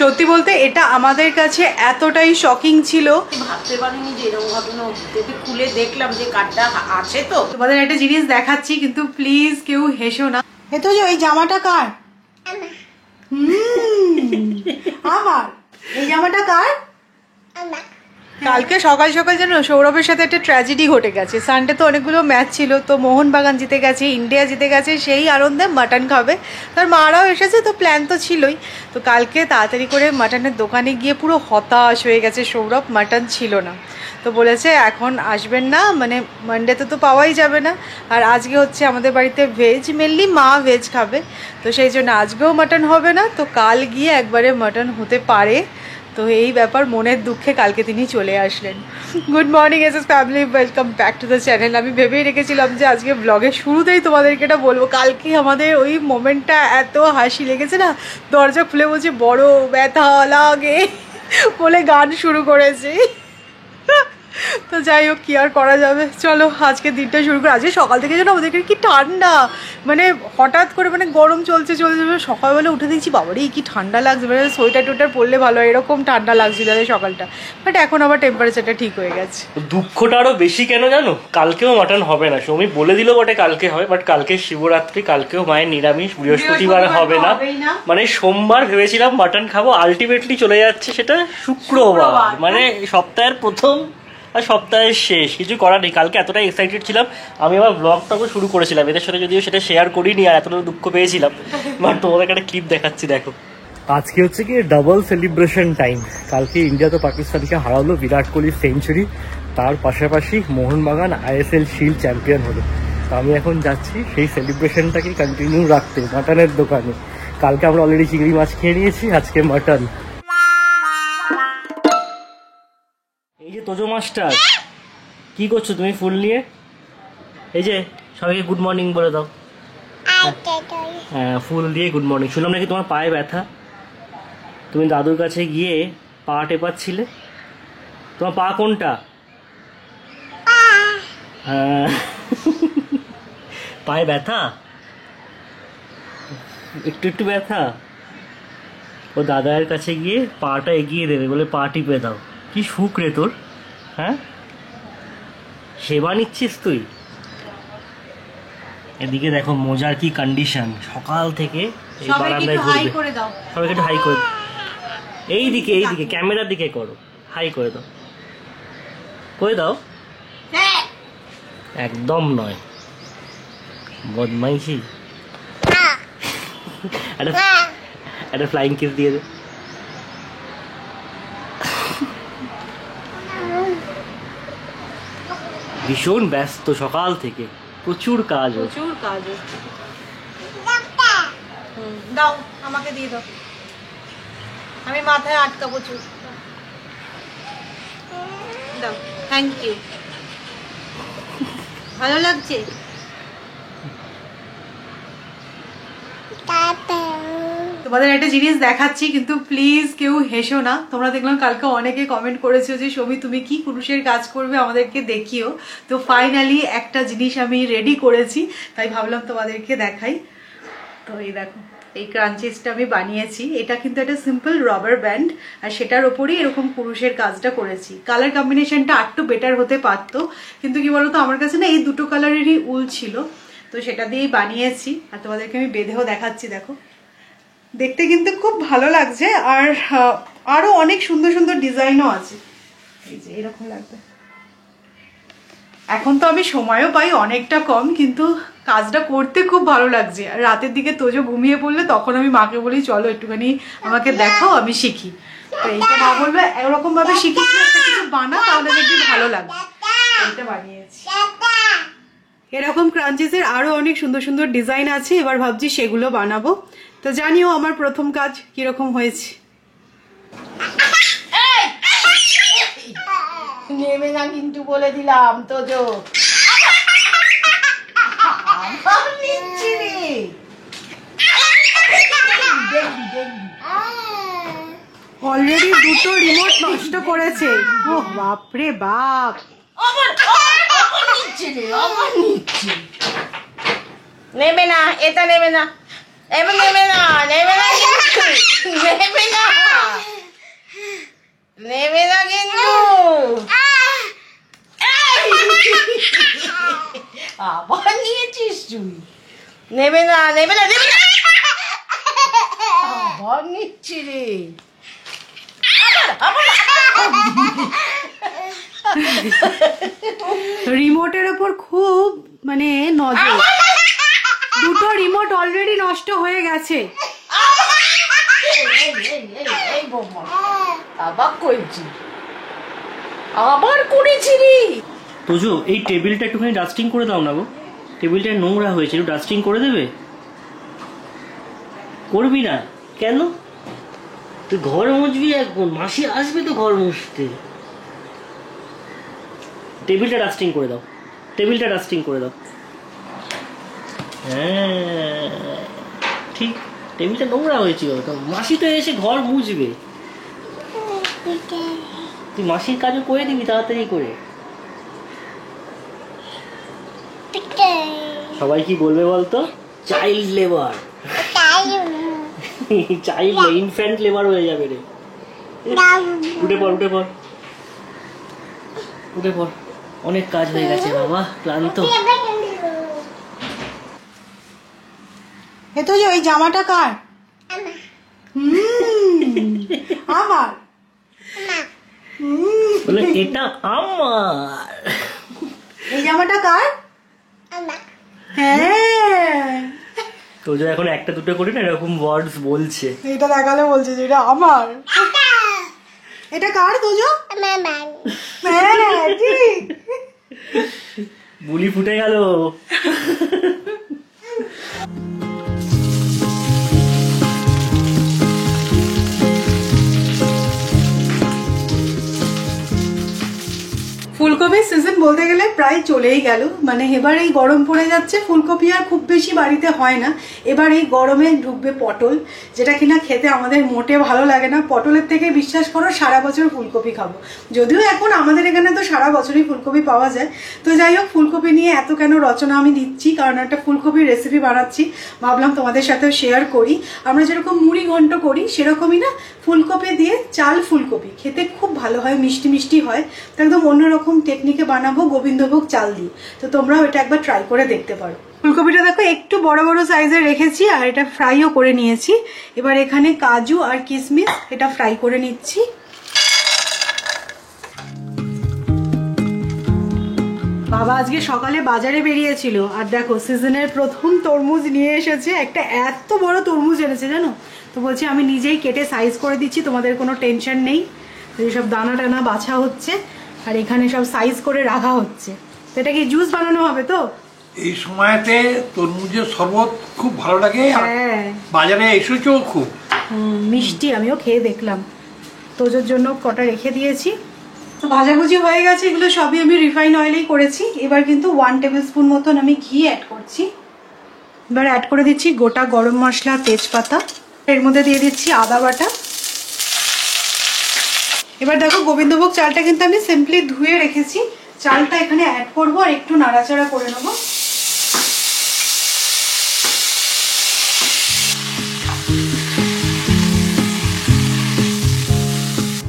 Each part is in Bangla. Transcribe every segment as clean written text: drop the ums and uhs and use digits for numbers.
সত্যি বলতে এটা আমাদের কাছে এতটাই শকিং ছিল, ভাবতে পারিনি যে এরকম ঘটনা দেখে খুলে দেখলাম যে কার্ডটা আছে। তো তোমাদের একটা জিনিস দেখাচ্ছি, কিন্তু প্লিজ কেউ হেসো না। এ তো যে ওই জামাটা কার? আমার। এই জামাটা কার? কালকে সকাল সকাল যেন সৌরভের সাথে একটা ট্র্যাজেডি ঘটে গেছে। সানডে তো অনেকগুলো ম্যাচ ছিল, তো মোহনবাগান জিতে গেছে, ইন্ডিয়া জিতে গেছে, সেই আনন্দে মাটন খাবে। তার মারাও এসেছে, তো প্ল্যান তো ছিলই। তো কালকে তাড়াতাড়ি করে মাটনের দোকানে গিয়ে পুরো হতাশ হয়ে গেছে সৌরভ, মাটন ছিল না। তো বলেছে এখন আসবেন না, মানে মানডেতে তো পাওয়াই যাবে না। আর আজকে হচ্ছে আমাদের বাড়িতে ভেজ, মেনলি মা ভেজ খাবে, তো সেই জন্য আজকেও মাটন হবে না। তো কাল গিয়ে একবারে মাটন হতে পারে। তো এই ব্যাপার, মনের দুঃখে কালকে তিনি চলে আসলেন। Good morning SS family, welcome back to the channel. আমি ভেবেই রেখেছিলাম যে আজকে ব্লগের শুরুতেই তোমাদেরকে এটা বলবো। কালকে আমাদের ওই মোমেন্টটা এত হাসি লেগেছে না, দরজা খুলে বলছে বড় ব্যথা লাগে বলে গান শুরু করেছে। তো যাই হোক, কি আর করা যাবে, চলো আজকে দিনটা শুরু করে। আজকে সকাল থেকে যেন আমাদেরকে কি ঠান্ডা, মানে হঠাৎ করে মানে গরম চলছে, সকালবেলা উঠে দেখছি বাবারে কি ঠান্ডা লাগছে, মানে সোয়েটার টোয়েটার পরলে ভালো, এরকম ঠান্ডা লাগছিল সকালটা। বাট এখন আবার টেম্পারেচারটা ঠিক হয়ে গেছে। দুঃখটা আরো বেশি কেন জানো, কালকেও মাটন হবে না। সৌমি বলে দিল বটে কালকে হবে, বাট কালকে শিবরাত্রি, কালকেও মায়ের নিরামিষ, বৃহস্পতিবার হবে না। মানে সোমবার ভেবেছিলাম মাটন খাবো, আলটিমেটলি চলে যাচ্ছে সেটা শুক্রবার, মানে সপ্তাহের প্রথম আর সপ্তাহের শেষ। কিছু করার নেই। কালকে এতটাই এক্সাইটেড ছিলাম, আমি আবার ব্লগটাও শুরু করেছিলাম এদের সাথে, যদিও সেটা শেয়ার করিনি আর এতটা দুঃখ পেয়েছিলাম। বাট তোমাদেরকে একটা ক্লিপ দেখাচ্ছি, দেখো। আজকে হচ্ছে কি ডাবল সেলিব্রেশন টাইম। কালকে ইন্ডিয়া তো পাকিস্তানকে হারালো, বিরাট কোহলির সেঞ্চুরি, তার পাশাপাশি মোহনবাগান ISL শিল্ড চ্যাম্পিয়ন হলো। তো আমি এখন যাচ্ছি সেই সেলিব্রেশনটাকে কন্টিনিউ রাখতে মাটনের দোকানে। কালকে আমরা অলরেডি চিংড়ি মাছ খেয়ে নিয়েছি, আজকে মাটন। এই যে তোজো মাস্টার, কি করছো তুমি ফুল নিয়ে? এই যে সবাইকে গুড মর্নিং বলে দাও। হ্যাঁ, ফুল দিয়ে গুড মর্নিং। শুনলাম নাকি তোমার পায়ে ব্যথা, তুমি দাদুর কাছে গিয়ে পা টেপাচ্ছিলে। তোমার পা কোনটা? হ্যাঁ, পায়ে ব্যথা, একটু একটু ব্যথা। ও দাদার কাছে গিয়ে পাটা এগিয়ে দেবে বলে পা টিপে দাও। কি সুখ রে তোর, হ্যাঁ? সেবা নিচ্ছিস তুই। এদিকে দেখো মোজার কি কন্ডিশন, সকাল থেকে সবাইকে একটু হাই করে দাও। সবাইকে একটু হাই করে, এইদিকে এইদিকে ক্যামেরার দিকে করো, হাই করে দাও, করে দাও। একদম নয়, বদমাইশি। একটা ফ্লাইং কিস দিয়ে দে। ভীষণ ব্যস্ত সকাল থেকে, প্রচুর কাজ হচ্ছে। দাও আমাকে দিয়ে দাও, আমি মাথায় আটকাবো চুল। দাও, থ্যাংক ইউ। ভালো লাগছে? তোমাদের একটা জিনিস দেখাচ্ছি, কিন্তু প্লিজ কেউ হেসো না। তোমরা দেখলাম কালকে অনেকে কমেন্ট করেছো যে সৌমি তুমি কি পুরুষের কাজ করবে, আমাদেরকে দেখিও। তো ফাইনালি একটা জিনিস আমি রেডি করেছি, তাই ভাবলাম তোমাদেরকে দেখাই। তো এই দেখো, এই ক্রাঞ্চিসটা আমি বানিয়েছি। এটা কিন্তু একটা সিম্পল রাবার ব্যান্ড, আর সেটার ওপরই এরকম পুরুষের কাজটা করেছি। কালার কম্বিনেশনটা একটু বেটার হতে পারতো, কিন্তু কি বলতো আমার কাছে না এই দুটো কালারেরই উল ছিল, তো সেটা দিয়েই বানিয়েছি। আর তোমাদেরকে আমি বেঁধেও দেখাচ্ছি, দেখো দেখতে কিন্তু খুব ভালো লাগছে। আর আরো অনেক সুন্দর সুন্দর ডিজাইনও আছে, এই যে এরকম লাগবে। এখন তো আমি সময়ও পাই অনেকটা কম, কিন্তু কাজটা করতে খুব ভালো লাগছে। আর রাতের দিকে তোজো ঘুমিয়ে পড়লে তখন আমি মাকে বলি চলো একটুখানি আমাকে দেখাও, আমি শিখি। তো এইটা মা বলবে এরকম ভাবে শিখেছি, একটা কিছু বানা, তাহলে দেখবি ভালো লাগবে। এইটা বানিয়েছি। এরকম ক্রাঞ্চিসের আরো অনেক সুন্দর সুন্দর ডিজাইন আছে, এবার ভাবছি সেগুলো বানাবো। তো জানিও আমার প্রথম কাজ কিরকম হয়েছে। নেমে না কিন্তু বলে দিলাম তোজো। অলরেডি দুটো রিমোট নষ্ট করেছে। ও বাপরে বাপ, নেবে না, এটা নেবে না, নেবে না, নেবে না, নেবে না। নেবে না নেবে না নেবে না ভর নিচ্ছি রে রিমোটের ওপর খুব মানে নজর, দুটো রিমোট অলরেডি নষ্ট হয়ে গেছে। আবার করেছি আবার করেছি রে। তোজো এই টেবিলটা একটুখানি ডাস্টিং করে দাও না গো, টেবিলটা নোংরা হয়েছে, একটু ডাস্টিং করে দেবে? করবি না কেন? তুই ঘর মুছবি এখন, মাসি আসবে তো ঘর মুছতে। টেবিলটা ডাস্টিং করে দাও, টেবিলটা ডাস্টিং করে দাও। হ্যাঁ ঠিক, টেবিলটা নোংরা হয়েছিল তো, মাসি তো এসে ঘর মুছবে। তুই মাসির কাজও করে দিবি তাড়াতাড়ি করে। সবাই কি বলবে বলতো? Child labour, child infant labour হয়ে যাবে রে। উঠে পড় উঠে পড় উঠে পড়, অনেক কাজ হয়ে গেছে বাবা, ক্লান্ত। এ তো যে ওই জামাটা কার? আমার। বলে এটা আমার। এই জামাটা কার? হ্যাঁ, তো যে এখন একটা দুটো করে না এরকম ওয়ার্ডস বলছে। এটা দেখালে বলছে যে এটা আমার। এটা কার তোজো? হ্যাঁ ঠিক। বুলি ফুটে গেল। ফুলকপির সিজন বলতে গেলে প্রায় চলেই গেল, মানে এবার এই গরম পড়ে যাচ্ছে, ফুলকপি আর খুব বেশি বাড়িতে হয় না। এবার এই গরমে ঢুকবে পটল, যেটা কিনা খেতে আমাদের মোটে ভালো লাগে না। পটলের থেকে বিশ্বাস করো সারা বছর ফুলকপি খাবো, যদিও এখন আমাদের এখানে তো সারা বছরই ফুলকপি পাওয়া যায়। তো যাই হোক, ফুলকপি নিয়ে এত কেন রচনা আমি দিচ্ছি, কারণ একটা ফুলকপির রেসিপি বানাচ্ছি, ভাবলাম তোমাদের সাথেও শেয়ার করি। আমরা যেরকম মুড়ি ঘন্ট করি সেরকমই না ফুলকপি দিয়ে চাল ফুলকপি খেতে খুব ভালো হয়, মিষ্টি মিষ্টি হয়। তো একদম অন্যরকম টেকনিকে বানাবো গোবিন্দভোগ চাল দিয়ে, তো তোমরাও এটা একবার ট্রাই করে দেখতে পারো। ফুলকপিটা দেখো একটু বড় বড় সাইজের রেখেছি, আর এটা ফ্রাইও করে নিয়েছি। এবার এখানে কাজু আর কিশমিশ এটা ফ্রাই করে নিচ্ছি। বাবা আজকে সকালে বাজারে বেরিয়েছিল, আর দেখো সিজনের প্রথম তরমুজ নিয়ে এসেছে, একটা এত বড় তরমুজ এনেছে জানো। তো বলছি আমি নিজেই কেটে সাইজ করে দিচ্ছি, তোমাদের কোনো টেনশন নেই। সব দানা টানা বাছা হচ্ছে, আর এখানে সব সাইজ করে রাখা হচ্ছে। তো এটা কি জুস বানানো হবে তো? এই সময়তে তরমুজের শরবত খুব ভালো লাগে। হ্যাঁ, বাজারে এসেছেও খুব মিষ্টি, আমিও খেয়ে দেখলাম। তোজোর জন্য কটা রেখে দিয়েছি। তো ভাজাভুজি হয়ে গেছে, এগুলো সবই আমি রিফাইন অয়েলেই করেছি। এবার কিন্তু 1 টেবিল স্পুন মতন আমি ঘি অ্যাড করছি। এবার অ্যাড করে দিচ্ছি গোটা গরম মশলা, তেজপাতা, এর মধ্যে দিয়ে দিচ্ছি আদা বাটা। এবার দেখো গোবিন্দভোগ চালটা কিন্তু আমি সিম্পলি ধুয়ে রেখেছি, চালটা এখানে অ্যাড করবো আর একটু নাড়াচাড়া করে নেবো।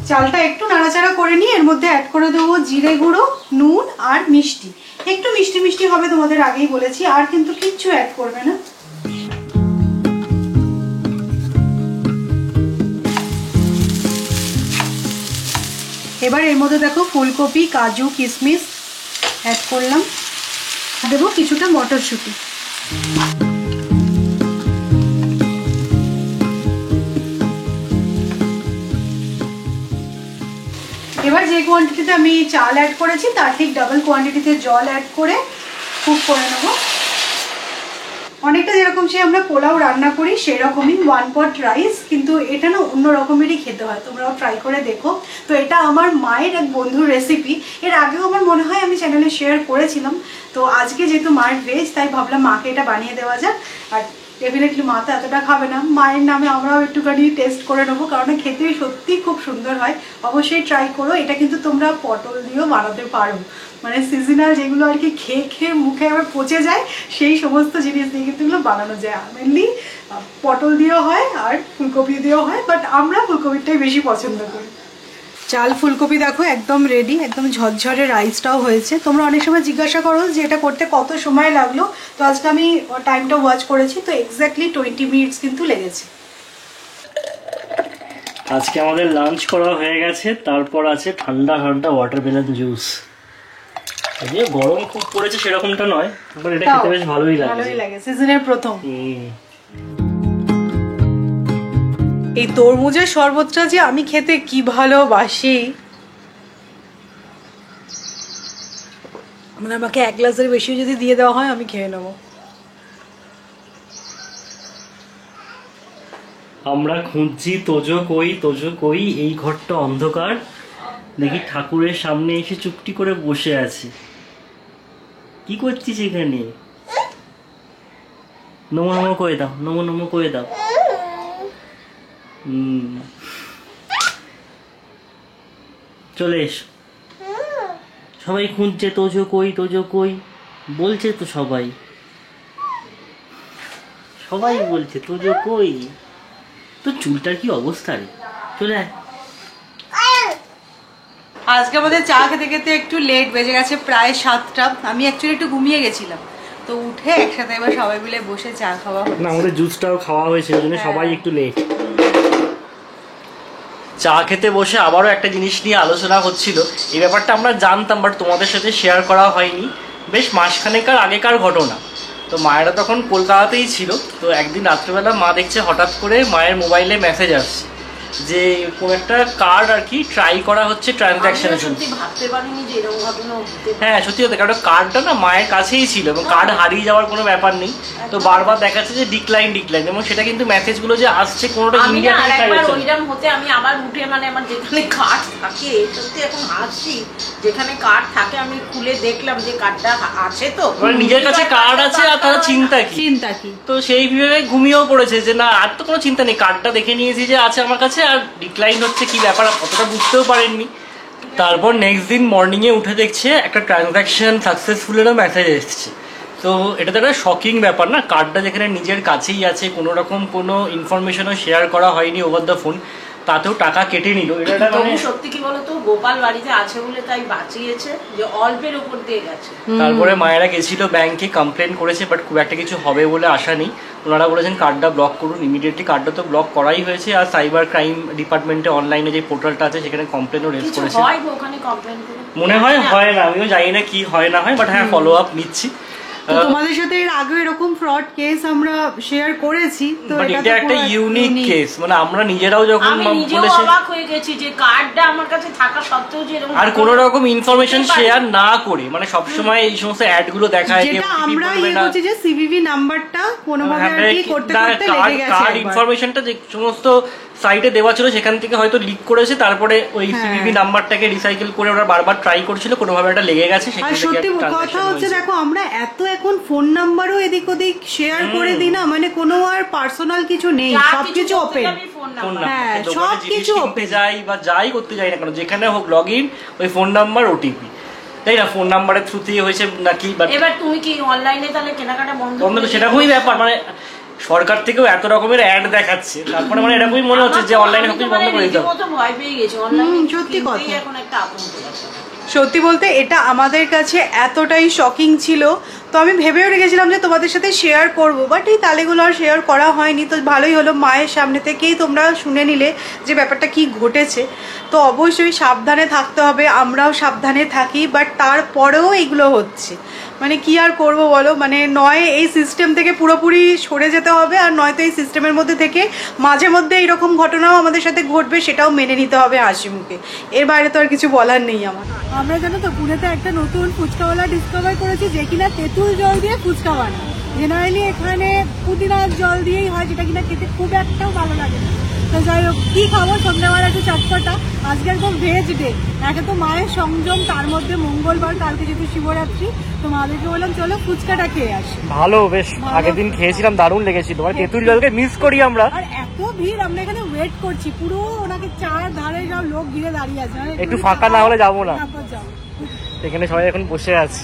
চালটা একটু নাড়াচাড়া করে নিয়ে এর মধ্যে অ্যাড করে দেবো জিরে গুঁড়ো, নুন আর মিষ্টি। একটু মিষ্টি মিষ্টি হবে, তোমাদের আগেই বলেছি, আর কিন্তু কিচ্ছু অ্যাড করবে না। এবার এর মধ্যে দেখো ফুলকপি, কাজু, কিশমিশ অ্যাড করলাম, দেবো কিছুটা মটরশুঁটি। এবার যে কোয়ান্টিটিতে আমি চাল অ্যাড করেছি তার ঠিক ডাবল কোয়ান্টিটিতে জল অ্যাড করে কুক করে নেব। অনেকটা যেরকম সে আমরা পোলাও রান্না করি সেরকমই 1 পট রাইস, কিন্তু এটা না অন্য রকমেরই খেতে হয়, তোমরাও ট্রাই করে দেখো। তো এটা আমার মায়ের এক বন্ধুর রেসিপি, এর আগেও আমার মনে হয় আমি চ্যানেলে শেয়ার করেছিলাম। তো আজকে যেহেতু মায়ের ভেজ, তাই ভাবলাম মাকে এটা বানিয়ে দেওয়া যাক। আর ডেফিনেটলি মা তো এতটা খাবে না, মায়ের নামে আমরাও একটুখানি টেস্ট করে নেবো, কারণ খেতে সত্যি খুব সুন্দর হয়। অবশ্যই ট্রাই করো। এটা কিন্তু তোমরা পটল দিয়েও বানাতে পারো, মানে সিজনাল যেগুলো আর কি খেয়ে খেয়ে মুখে আবার পচে যায় সেই সমস্ত জিনিস দিয়ে কিন্তু এগুলো বানানো যায়। মেনলি পটল দিয়েও হয় আর ফুলকপি দিয়েও হয়, বাট আমরা ফুলকপিটাই বেশি পছন্দ করি। চাল ফুলকপি দেখো একদম রেডি, একদম ঝরঝরে রাইসটাও হয়েছে। তোমরা অনেক সময় জিজ্ঞাসা করো যে এটা করতে কত সময় লাগলো, তো আজকে আমি টাইমটা ওয়াচ করেছি, তো এক্স্যাক্টলি 20 মিনিটস কিন্তু লেগেছে। আজকে আমাদের লাঞ্চ করা হয়ে গেছে, তারপর আছে ঠান্ডা ঠান্ডা ওয়াটারমেলন জুস। যদিও গরম খুব পড়েছে সেরকমটা নয়, বাট এটা খেতে বেশ ভালোই লাগে, সিজনের প্রথম। এই তরমুজের শরবতটা যে আমি খেতে কি ভালোবাসি, মানে আমাকে 1 গ্লাসের বেশিও যদি দিয়ে দেওয়া হয় আমি খেয়ে নেবো। আমরা খুঁজছি তোজো কই, এই ঘরটা অন্ধকার। দেখি ঠাকুরের সামনে এসে চুপটি করে বসে আছি। কি করছিস এখানে? নমো নমো করে দাও, নমো নমো করে দাও। চলে এসো। সবাই খুঁজছে তোজো কই বলছে তো, সবাই বলছে তোজো কই। তো চুলটার কি অবস্থা রে? চলে আয়। আজকে আমাদের চা খেতে খেতে একটু লেট বেজে গেছে, প্রায় 7টা। আমি অ্যাকচুয়ালি একটু ঘুমিয়ে গেছিলাম, তো উঠে একসাথে এবার সবাই মিলে বসে চা খাওয়া হচ্ছে। না, আমাদের জুসটাও খাওয়া হয়েছে, ওই জন্য সবাই একটু লেট। চা খেতে বসে আবারও একটা জিনিস নিয়ে আলোচনা হচ্ছিল। এই ব্যাপারটা আমরা জানতাম, বাট তোমাদের সাথে শেয়ার করা হয়নি। বেশ মাসখানেকার আগেকার ঘটনা। তো মায়েরা তখন কলকাতাতেই ছিল। তো একদিন রাত্রেবেলা মা দেখছে হঠাৎ করে মায়ের মোবাইলে মেসেজ আসছে যে কোন একটা কার্ড আর কি ট্রাই করা হচ্ছে ট্রানজ্যাকশনের জন্য। ভাবতে পারিনি যে এরকম ঘটনা হতে পারে। হ্যাঁ সত্যি কথা, কারণ কার্ডটা না মায়ের কাছেই ছিল এবং কার্ড হারিয়ে যাওয়ার কোনো ব্যাপার নেই। তো বারবার দেখাচ্ছে যে ডিক্লাইন এবং সেটা কিন্তু মেসেজগুলো যে আসছে কোনোটা ইন্ডিয়া থেকে ট্রাই হচ্ছে। ওইরকম হতে আমি আমার উঠে মানে আমার যেখানে কার্ড থাকে, সত্যি এখন হাসছি, যেখানে কার্ড থাকে আমি খুলে দেখলাম যে কার্ডটা আছে, তো মানে নিজের কাছে কার্ড আছে আর তারা চিন্তা কি। তো সেই বিভাগে ঘুমিয়েও পড়েছে যে না আর তো কোনো চিন্তা নেই, কার্ডটা দেখে নিয়েছি যে আছে আমার কাছে, আর ডিক্লাইন হচ্ছে কি ব্যাপার অতটা বুঝতেও পারেননি। তারপর নেক্সট দিন মর্নিংয়ে উঠে দেখছে একটা ট্রানজ্যাকশন সাকসেসফুলেরও মেসেজ এসছে। তো এটা তো একটা শকিং ব্যাপার না, কার্ডটা যেখানে নিজের কাছেই আছে, কোনো রকম কোনো ইনফরমেশনও শেয়ার করা হয়নি ওভার দ্য ফোন, তাতেও টাকা কেটে নিল। এটা সত্যি কি বলতো, গোপাল বাড়িতে আছে বলে তাই বাঁচিয়েছে, যে অল্পের উপর দিয়ে গেছে। তারপরে মায়েরা গেছিল ব্যাংকে, কমপ্লেন করেছে, বাট খুব একটা কিছু হবে বলে আশা নেই। ওনারা বলেছেন কার্ডটা ব্লক করুন ইমিডিয়েটলি। কার্ডটা তো ব্লক করাই হয়েছে, আর সাইবার ক্রাইম ডিপার্টমেন্টে অনলাইনে যে পোর্টালটা আছে সেখানে কমপ্লেনও রেজ করেছে। মনে হয় হয় না, আমিও জানি না কি হয় না হয়, বাট হ্যাঁ ফলো আপ নিচ্ছি। তোমাদের সাথে এর আগে এরকম ফ্রড কেস আমরা শেয়ার করেছি, তো এটা একটা ইউনিক কেস, মানে আমরা নিজেরাও যখন আমি নিজেও অবাক হয়ে গেছি যে কার্ডটা আমার কাছে থাকা সত্ত্বেও যে এরকম আর কোনো রকম ইনফরমেশন শেয়ার না করে, মানে সব সময় এই সমস্ত অ্যাড গুলো দেখায় যেটা আমরা বলছি যে সিভিভি নাম্বারটা কোনোভাবে আর কি করতে করতে লেগে গেছে। কার্ড ইনফরমেশনটা যে সমস্ত সাইটে দেওয়া ছিল সেখান থেকে হয়তো লিক করেছে, তারপরে ওই সিভিভি নাম্বারটাকে রিসাইকেল করে ওরা বারবার ট্রাই করছিল, কোনোভাবে একটা লেগে গেছে। আর সত্যি কথা হচ্ছে দেখো, আমরা এত এখন ফোন নাম্বারও এদিক ওদিক শেয়ার করে দিই না, মানে কোনো আর পার্সোনাল কিছু নেই, সবকিছু ওপেন। হ্যাঁ সবকিছু ওপেন, যাই বা যাই করতে যাই না কেন, যেখানে হোক লগ ইন, ওই ফোন নাম্বার ওটিপি, তাই না? ফোন নাম্বারের থ্রুতেই হয়েছে নাকি? এবার তুমি কি অনলাইনে তাহলে কেনাকাটা বন্ধ? সেরকমই ব্যাপার, মানে সরকার থেকেও এত রকমের অ্যাড দেখাচ্ছে, তারপরে মানে এরকমই মনে হচ্ছে যে অনলাইনে সবকিছু বন্ধ করে দিতে হবে। ভয় পেয়ে গেছি অনলাইনে, সত্যি কথা। এখন একটা আতঙ্ক আছে। সত্যি বলতে এটা আমাদের কাছে এতটাই শকিং ছিল, তো আমি ভেবেও রেখেছিলাম যে তোমাদের সাথে শেয়ার করব, বাট এই তালেগুলো আর শেয়ার করা হয়নি। তো ভালোই হলো, মায়ের সামনে থেকেই তোমরা শুনে নিলে যে ব্যাপারটা কি ঘটেছে। তো অবশ্যই সাবধানে থাকতে হবে, আমরাও সাবধানে থাকি, বাট তারপরেও এগুলো হচ্ছে, মানে কি আর করব বলো, মানে নয় এই সিস্টেম থেকে পুরোপুরি সরে যেতে হবে, আর নয়তো এই সিস্টেমের মধ্যে থেকে মাঝে মধ্যে এইরকম ঘটনাও আমাদের সাথে ঘটবে, সেটাও মেনে নিতে হবে হাসি মুখে। এর বাইরে তো আর কিছু বলার নেই আমার। আমরা জানো তো পুনেতে একটা নতুন ফুচকাওয়ালা ডিসকভার করেছি, যে কিনা তেঁতুল জল দিয়ে ফুচকা বানায়। জেনারেলি এখানে পুদিনার জল দিয়েই হয়, যেটা কিনা খেতে খুব একটাও ভালো লাগে না। তো যাই হোক, কি খাবো, সন্ধ্যাবেলা একটু চটপটা। আজকে একদম ভেজ ডে, একে তো মায়ের সংযম, তার মধ্যে মঙ্গলবার, কালকে যেহেতু শিবরাত্রি, তো মাদেরকে বললাম চলো ফুচকাটা খেয়ে আসি। ভালো, বেশ আগের দিন খেয়েছিলাম, দারুণ লেগেছিল। তেঁতুল জলকে মিস করি আমরা, আর এত ভিড়, আমরা এখানে ওয়েট করছি, পুরো ওনাকে চার ধারে সব লোক ঘিরে দাঁড়িয়ে আছে, একটু ফাঁকা না হলে যাবো না, এখানে সবাই এখন বসে আছে।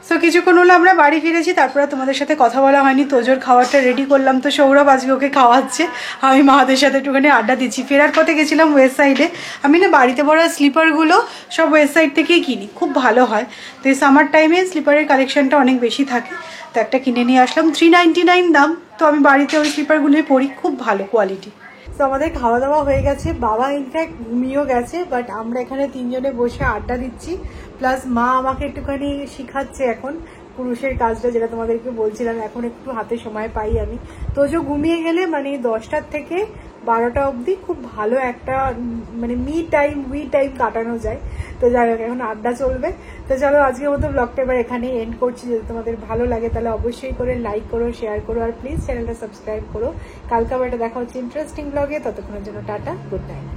সো কিছুক্ষণ হলো আমরা বাড়ি ফিরেছি, তারপরে তোমাদের সাথে কথা বলা হয়নি। তোজোর খাবারটা রেডি করলাম, তো সৌরভ আজকে ওকে খাওয়াচ্ছে, আমি মাদের সাথে একটুখানি আড্ডা দিচ্ছি। ফেরার পথে গেছিলাম ওয়েস্ট সাইডে, আমি না বাড়িতে পরা স্লিপারগুলো সব ওয়েস্ট সাইড থেকেই কিনি, খুব ভালো হয়। তো এই সামার টাইমে স্লিপারের কালেকশনটা অনেক বেশি থাকে, তো একটা কিনে নিয়ে আসলাম, 399 দাম। তো আমি বাড়িতে ওই স্লিপারগুলোই পরি, খুব ভালো কোয়ালিটি। তো আমাদের খাওয়া দাওয়া হয়ে গেছে, বাবা ইনফ্যাক্ট ঘুমিয়েও গেছে, বাট আমরা এখানে তিনজনে বসে আড্ডা দিচ্ছি, প্লাস মা আমাকে একটুখানি শিখাচ্ছে এখন পুরুষের কাজটা, যেটা তোমাদেরকে বলছিলাম, এখন একটু হাতে সময় পাই আমি। তোজো ঘুমিয়ে গেলে মানে 10টার থেকে 12টা অবধি খুব ভালো একটা মানে উই টাইম কাটানো যায়। তো যাই হোক, এখন আড্ডা চলবে। তো চলো আজকের মতো ব্লগটা এবার এখানে এন্ড করছি। যদি তোমাদের ভালো লাগে তাহলে অবশ্যই করে লাইক করো, শেয়ার করো, আর প্লিজ চ্যানেলটা সাবস্ক্রাইব করো। কালকে আবার এটা দেখা হচ্ছে ইন্টারেস্টিং ব্লগে, ততক্ষণের জন্য টাটা, গুড নাইট।